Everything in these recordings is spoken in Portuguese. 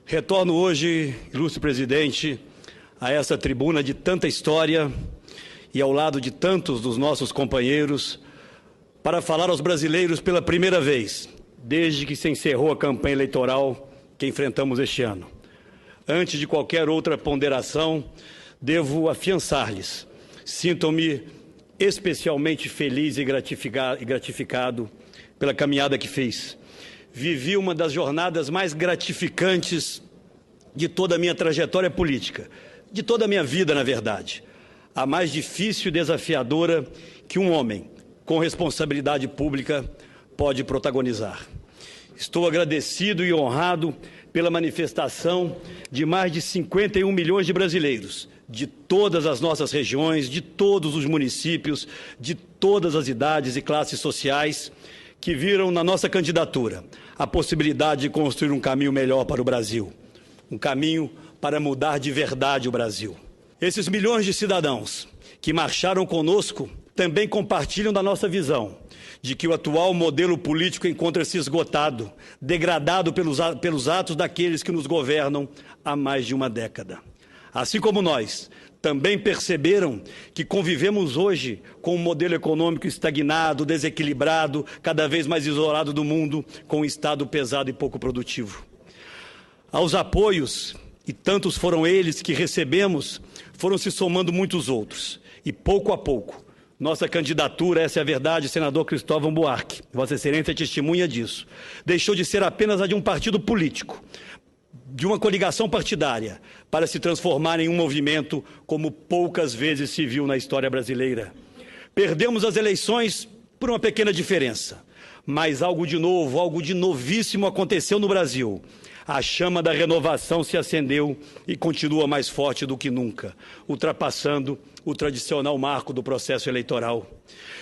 Retorno hoje, ilustre presidente, a essa tribuna de tanta história e ao lado de tantos dos nossos companheiros para falar aos brasileiros pela primeira vez, desde que se encerrou a campanha eleitoral que enfrentamos este ano. Antes de qualquer outra ponderação, devo afiançar-lhes: sinto-me especialmente feliz e gratificado pela caminhada que fiz. Vivi uma das jornadas mais gratificantes de toda a minha trajetória política, de toda a minha vida, na verdade. A mais difícil e desafiadora que um homem com responsabilidade pública pode protagonizar. Estou agradecido e honrado pela manifestação de mais de 51 milhões de brasileiros, de todas as nossas regiões, de todos os municípios, de todas as idades e classes sociais, que viram na nossa candidatura a possibilidade de construir um caminho melhor para o Brasil, um caminho para mudar de verdade o Brasil. Esses milhões de cidadãos que marcharam conosco também compartilham da nossa visão de que o atual modelo político encontra-se esgotado, degradado pelos atos daqueles que nos governam há mais de uma década. Assim como nós, também perceberam que convivemos hoje com um modelo econômico estagnado, desequilibrado, cada vez mais isolado do mundo, com um Estado pesado e pouco produtivo. Aos apoios, e tantos foram eles que recebemos, foram se somando muitos outros. E pouco a pouco, nossa candidatura, essa é a verdade, senador Cristóvão Buarque, Vossa Excelência é testemunha disso, deixou de ser apenas a de um partido político, de uma coligação partidária, para se transformar em um movimento como poucas vezes se viu na história brasileira. Perdemos as eleições por uma pequena diferença, mas algo de novo, algo de novíssimo aconteceu no Brasil. A chama da renovação se acendeu e continua mais forte do que nunca, ultrapassando o tradicional marco do processo eleitoral.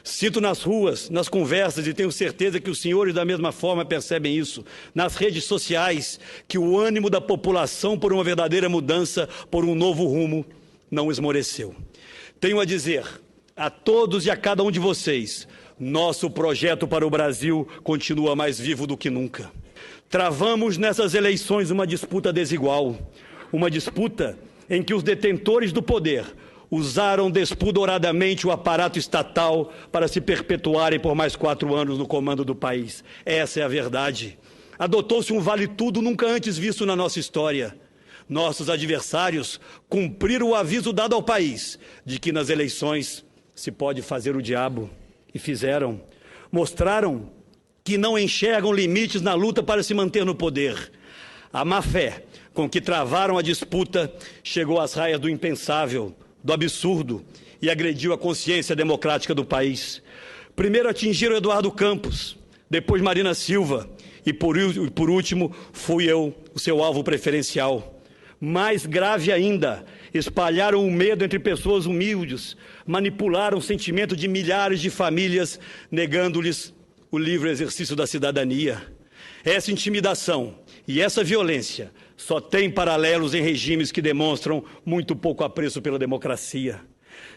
Sinto nas ruas, nas conversas, e tenho certeza que os senhores da mesma forma percebem isso, nas redes sociais, que o ânimo da população por uma verdadeira mudança, por um novo rumo, não esmoreceu. Tenho a dizer a todos e a cada um de vocês: nosso projeto para o Brasil continua mais vivo do que nunca. Travamos nessas eleições uma disputa desigual, uma disputa em que os detentores do poder usaram despudoradamente o aparato estatal para se perpetuarem por mais 4 anos no comando do país. Essa é a verdade. Adotou-se um vale-tudo nunca antes visto na nossa história. Nossos adversários cumpriram o aviso dado ao país de que nas eleições se pode fazer o diabo. E fizeram. Mostraram que não enxergam limites na luta para se manter no poder. A má-fé com que travaram a disputa chegou às raias do impensável, do absurdo, e agrediu a consciência democrática do país. Primeiro atingiram Eduardo Campos, depois Marina Silva, e por último fui eu, o seu alvo preferencial. Mais grave ainda, espalharam o medo entre pessoas humildes, manipularam o sentimento de milhares de famílias, negando-lhes o livre exercício da cidadania. Essa intimidação e essa violência só tem paralelos em regimes que demonstram muito pouco apreço pela democracia.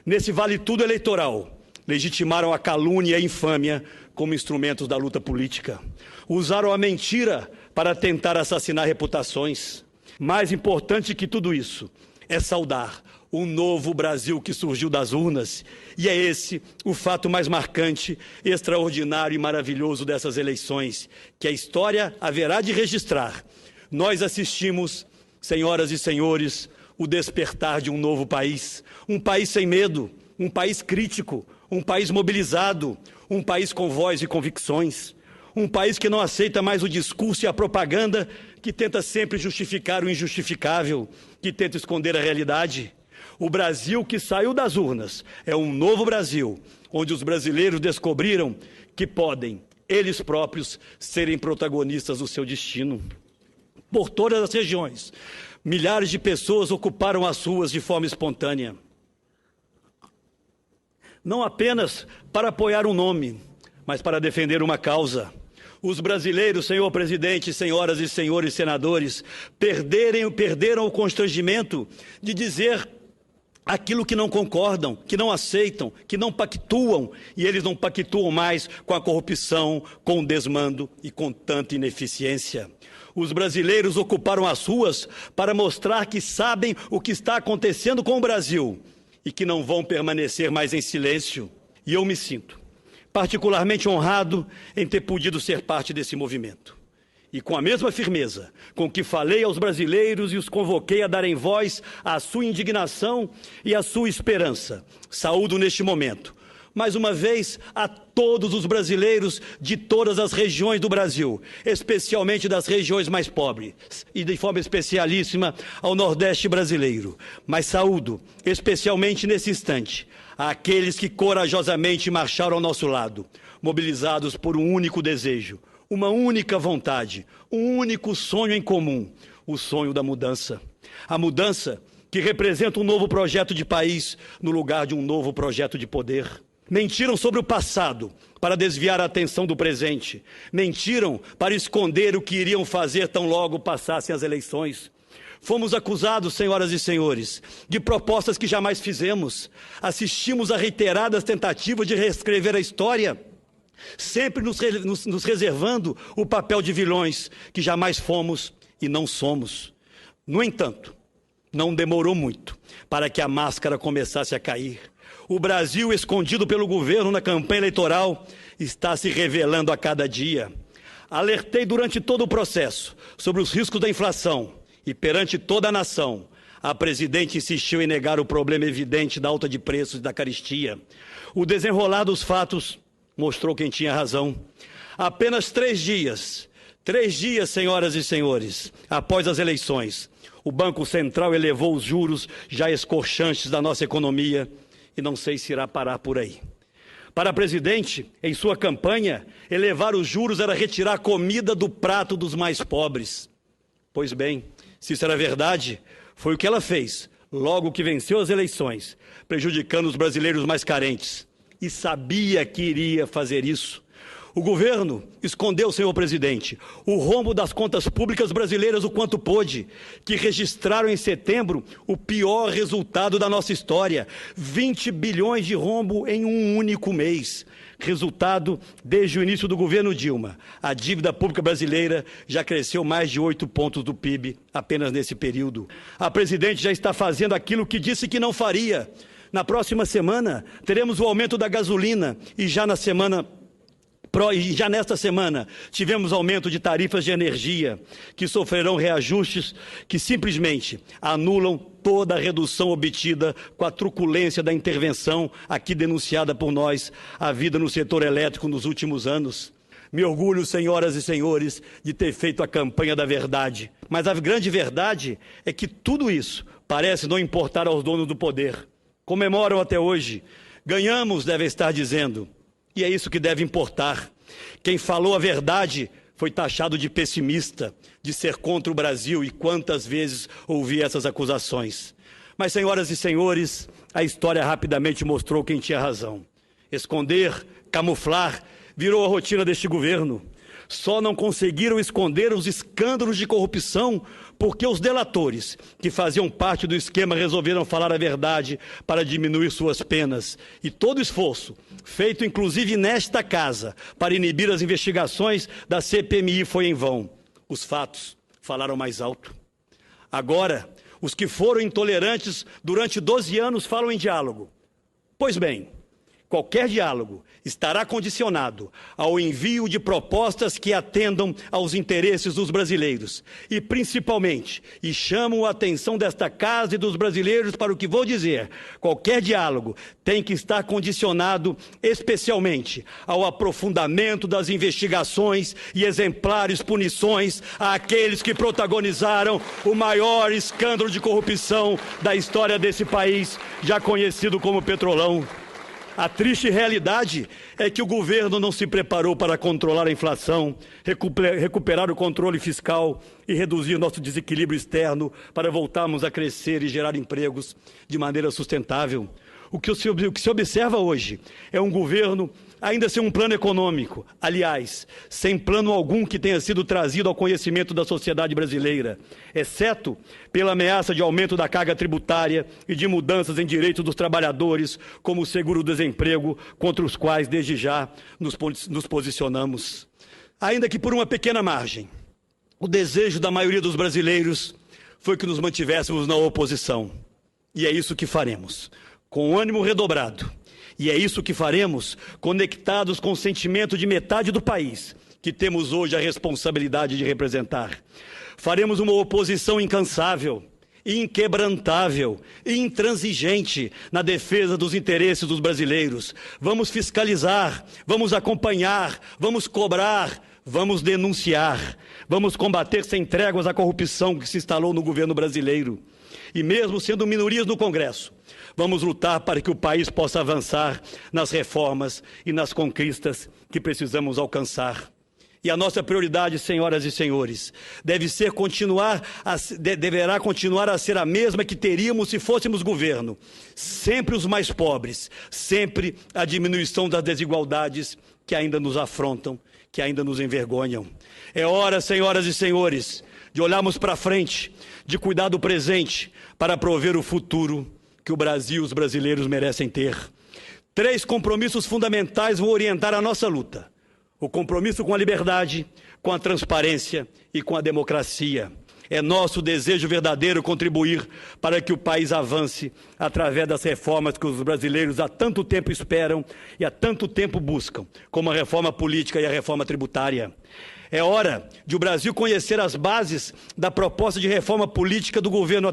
Nesse vale-tudo eleitoral, legitimaram a calúnia e a infâmia como instrumentos da luta política. Usaram a mentira para tentar assassinar reputações. Mais importante que tudo isso é saudar o novo Brasil que surgiu das urnas. E é esse o fato mais marcante, extraordinário e maravilhoso dessas eleições, que a história haverá de registrar. Nós assistimos, senhoras e senhores, o despertar de um novo país. Um país sem medo, um país crítico, um país mobilizado, um país com voz e convicções. Um país que não aceita mais o discurso e a propaganda, que tenta sempre justificar o injustificável, que tenta esconder a realidade. O Brasil que saiu das urnas é um novo Brasil, onde os brasileiros descobriram que podem, eles próprios, serem protagonistas do seu destino. Por todas as regiões, milhares de pessoas ocuparam as ruas de forma espontânea. Não apenas para apoiar um nome, mas para defender uma causa. Os brasileiros, senhor presidente, senhoras e senhores senadores, perderam o constrangimento de dizer aquilo que não concordam, que não aceitam, que não pactuam, e eles não pactuam mais com a corrupção, com o desmando e com tanta ineficiência. Os brasileiros ocuparam as ruas para mostrar que sabem o que está acontecendo com o Brasil e que não vão permanecer mais em silêncio. E eu me sinto particularmente honrado em ter podido ser parte desse movimento. E com a mesma firmeza com que falei aos brasileiros e os convoquei a darem voz à sua indignação e à sua esperança, saúdo neste momento, mais uma vez, a todos os brasileiros de todas as regiões do Brasil, especialmente das regiões mais pobres, e de forma especialíssima ao Nordeste brasileiro. Mas saúdo, especialmente nesse instante, àqueles que corajosamente marcharam ao nosso lado, mobilizados por um único desejo, uma única vontade, um único sonho em comum, o sonho da mudança. A mudança que representa um novo projeto de país no lugar de um novo projeto de poder. Mentiram sobre o passado para desviar a atenção do presente. Mentiram para esconder o que iriam fazer tão logo passassem as eleições. Fomos acusados, senhoras e senhores, de propostas que jamais fizemos. Assistimos a reiteradas tentativas de reescrever a história, sempre nos reservando o papel de vilões que jamais fomos e não somos. No entanto, não demorou muito para que a máscara começasse a cair. O Brasil, escondido pelo governo na campanha eleitoral, está se revelando a cada dia. Alertei durante todo o processo sobre os riscos da inflação e, perante toda a nação, a presidente insistiu em negar o problema evidente da alta de preços e da carestia. O desenrolar dos fatos mostrou quem tinha razão. Apenas 3 dias, senhoras e senhores, após as eleições, o Banco Central elevou os juros já escorchantes da nossa economia e não sei se irá parar por aí. Para a presidente, em sua campanha, elevar os juros era retirar comida do prato dos mais pobres. Pois bem, se isso era verdade, foi o que ela fez, logo que venceu as eleições, prejudicando os brasileiros mais carentes. E sabia que iria fazer isso. O governo escondeu, senhor presidente, o rombo das contas públicas brasileiras o quanto pôde, que registraram em setembro o pior resultado da nossa história, 20 bilhões de rombo em um único mês. Resultado, desde o início do governo Dilma, a dívida pública brasileira já cresceu mais de 8 pontos do PIB apenas nesse período. A presidente já está fazendo aquilo que disse que não faria. Na próxima semana, teremos o aumento da gasolina e já nesta semana tivemos aumento de tarifas de energia que sofrerão reajustes que simplesmente anulam toda a redução obtida com a truculência da intervenção aqui denunciada por nós, a vida no setor elétrico nos últimos anos. Me orgulho, senhoras e senhores, de ter feito a campanha da verdade. Mas a grande verdade é que tudo isso parece não importar aos donos do poder. Comemoram até hoje. Ganhamos, devem estar dizendo. E é isso que deve importar. Quem falou a verdade foi taxado de pessimista, de ser contra o Brasil, e quantas vezes ouvi essas acusações. Mas, senhoras e senhores, a história rapidamente mostrou quem tinha razão. Esconder, camuflar, virou a rotina deste governo. Só não conseguiram esconder os escândalos de corrupção porque os delatores, que faziam parte do esquema, resolveram falar a verdade para diminuir suas penas. E todo esforço, feito inclusive nesta casa, para inibir as investigações da CPMI foi em vão. Os fatos falaram mais alto. Agora, os que foram intolerantes durante 12 anos falam em diálogo. Pois bem, qualquer diálogo estará condicionado ao envio de propostas que atendam aos interesses dos brasileiros e, principalmente, e chamo a atenção desta casa e dos brasileiros para o que vou dizer, qualquer diálogo tem que estar condicionado especialmente ao aprofundamento das investigações e exemplares punições àqueles que protagonizaram o maior escândalo de corrupção da história desse país, já conhecido como Petrolão. A triste realidade é que o governo não se preparou para controlar a inflação, recuperar o controle fiscal e reduzir nosso desequilíbrio externo para voltarmos a crescer e gerar empregos de maneira sustentável. O que se observa hoje é um governo ainda sem um plano econômico, aliás, sem plano algum que tenha sido trazido ao conhecimento da sociedade brasileira, exceto pela ameaça de aumento da carga tributária e de mudanças em direitos dos trabalhadores, como o seguro-desemprego, contra os quais, desde já, nos posicionamos. Ainda que por uma pequena margem, o desejo da maioria dos brasileiros foi que nos mantivéssemos na oposição. E é isso que faremos, com ânimo redobrado. E é isso que faremos, conectados com o sentimento de metade do país, que temos hoje a responsabilidade de representar. Faremos uma oposição incansável, inquebrantável e intransigente na defesa dos interesses dos brasileiros. Vamos fiscalizar, vamos acompanhar, vamos cobrar, vamos denunciar, vamos combater sem tréguas a corrupção que se instalou no governo brasileiro. E mesmo sendo minorias no Congresso, vamos lutar para que o país possa avançar nas reformas e nas conquistas que precisamos alcançar. E a nossa prioridade, senhoras e senhores, deverá continuar a ser a mesma que teríamos se fôssemos governo. Sempre os mais pobres, sempre a diminuição das desigualdades que ainda nos afrontam, que ainda nos envergonham. É hora, senhoras e senhores, de olharmos para frente, de cuidar do presente, para prover o futuro que o Brasil e os brasileiros merecem ter. 3 compromissos fundamentais vão orientar a nossa luta: o compromisso com a liberdade, com a transparência e com a democracia. É nosso desejo verdadeiro contribuir para que o país avance através das reformas que os brasileiros há tanto tempo esperam e há tanto tempo buscam, como a reforma política e a reforma tributária. É hora de o Brasil conhecer as bases da proposta de reforma política do governo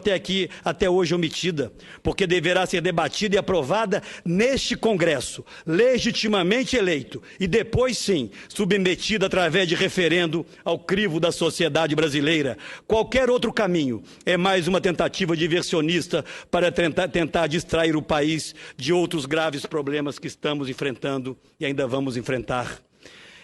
até hoje omitida, porque deverá ser debatida e aprovada neste Congresso, legitimamente eleito, e depois, sim, submetida através de referendo ao crivo da sociedade brasileira. Qualquer outro caminho é mais uma tentativa diversionista para tentar distrair o país de outros graves problemas que estamos enfrentando e ainda vamos enfrentar.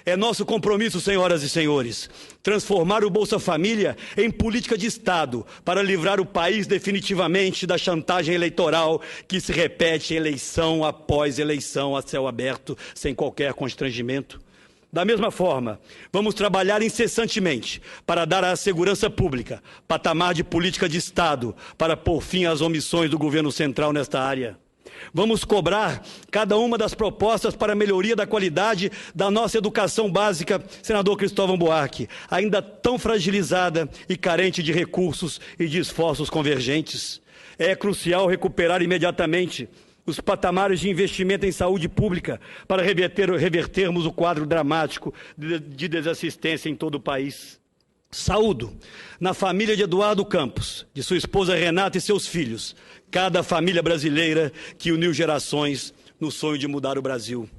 É nosso compromisso, senhoras e senhores, transformar o Bolsa Família em política de Estado para livrar o país definitivamente da chantagem eleitoral que se repete eleição após eleição a céu aberto, sem qualquer constrangimento. Da mesma forma, vamos trabalhar incessantemente para dar à segurança pública patamar de política de Estado para pôr fim às omissões do governo central nesta área. Vamos cobrar cada uma das propostas para a melhoria da qualidade da nossa educação básica, senador Cristóvão Buarque, ainda tão fragilizada e carente de recursos e de esforços convergentes. É crucial recuperar imediatamente os patamares de investimento em saúde pública para revertermos o quadro dramático de desassistência em todo o país. Saúdo na família de Eduardo Campos, de sua esposa Renata e seus filhos, cada família brasileira que uniu gerações no sonho de mudar o Brasil.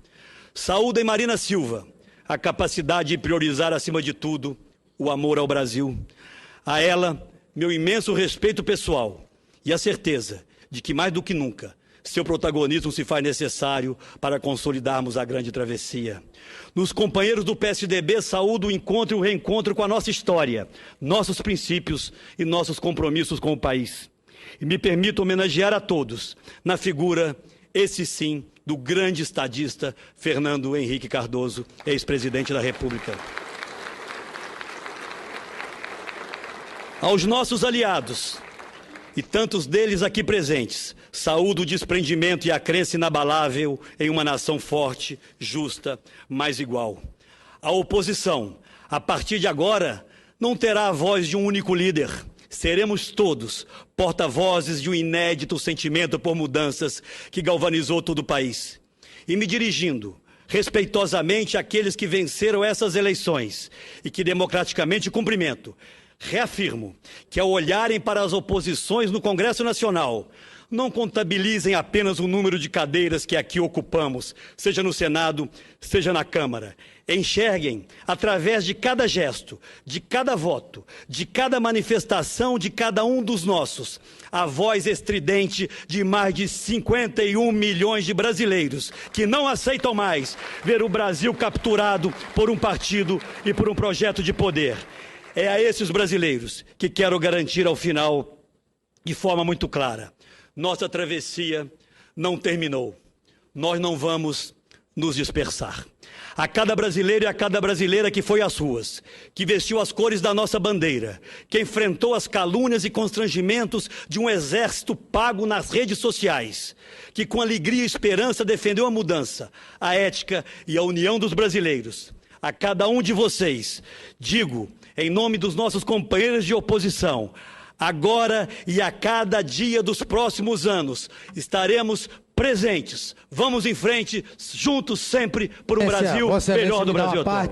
Saúdo em Marina Silva, a capacidade de priorizar acima de tudo o amor ao Brasil. A ela, meu imenso respeito pessoal e a certeza de que mais do que nunca seu protagonismo se faz necessário para consolidarmos a grande travessia. Nos companheiros do PSDB, saúdo o encontro e o reencontro com a nossa história, nossos princípios e nossos compromissos com o país. E me permito homenagear a todos na figura, esse sim, do grande estadista Fernando Henrique Cardoso, ex-presidente da República. Aos nossos aliados, e tantos deles aqui presentes, saúdo o desprendimento e a crença inabalável em uma nação forte, justa, mais igual. A oposição, a partir de agora, não terá a voz de um único líder. Seremos todos porta-vozes de um inédito sentimento por mudanças que galvanizou todo o país. E me dirigindo respeitosamente àqueles que venceram essas eleições e que democraticamente cumprimento, reafirmo que, ao olharem para as oposições no Congresso Nacional, não contabilizem apenas o número de cadeiras que aqui ocupamos, seja no Senado, seja na Câmara. Enxerguem, através de cada gesto, de cada voto, de cada manifestação de cada um dos nossos, a voz estridente de mais de 51 milhões de brasileiros que não aceitam mais ver o Brasil capturado por um partido e por um projeto de poder. É a esses brasileiros que quero garantir ao final, de forma muito clara: nossa travessia não terminou. Nós não vamos nos dispersar. A cada brasileiro e a cada brasileira que foi às ruas, que vestiu as cores da nossa bandeira, que enfrentou as calúnias e constrangimentos de um exército pago nas redes sociais, que com alegria e esperança defendeu a mudança, a ética e a união dos brasileiros. A cada um de vocês, digo, em nome dos nossos companheiros de oposição, agora e a cada dia dos próximos anos, estaremos presentes. Vamos em frente, juntos sempre, por um Brasil melhor do Brasil atual.